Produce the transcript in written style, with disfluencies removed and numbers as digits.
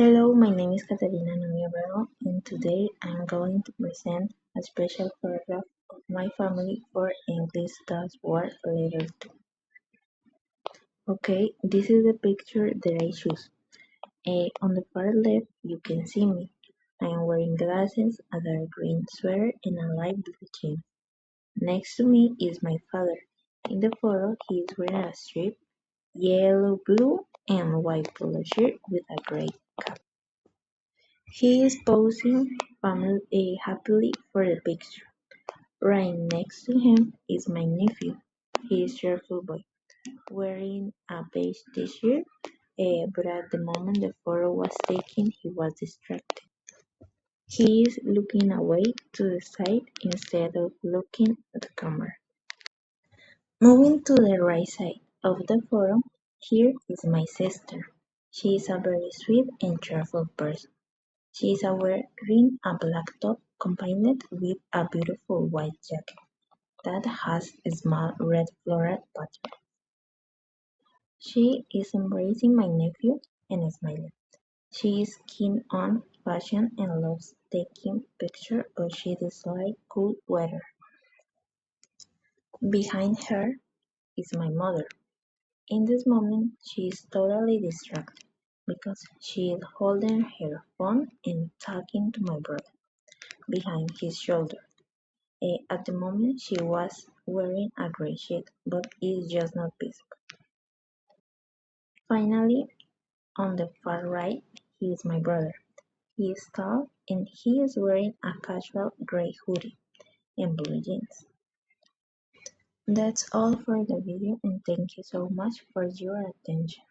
Hello, my name is Caterina Noviavero, and today I'm going to present a special paragraph of my family for English Does Work Letter 2. Okay, this is the picture that I choose. On the far left, you can see me. I am wearing glasses, a dark green sweater, and a light blue jeans. Next to me is my father. In the photo, he is wearing a striped yellow, blue, and white polo shirt with a gray cap. He is posing happily for the picture. Right next to him is my nephew. He is a cheerful boy, wearing a beige t-shirt, but at the moment the photo was taken, he was distracted. He is looking away to the side instead of looking at the camera. Moving to the right side of the photo, here is my sister. She is a very sweet and cheerful person. She is wearing a black top combined with a beautiful white jacket that has a small red floral pattern. She is embracing my nephew and smiling. She is keen on fashion and loves taking pictures, but she dislikes cool weather. Behind her is my mother. In this moment, she is totally distracted because she is holding her phone and talking to my brother behind his shoulder. At the moment she was wearing a gray sheet, but it's just not visible. Finally, on the far right, he is my brother. He is tall and he is wearing a casual gray hoodie and blue jeans. That's all for the video and thank you so much for your attention.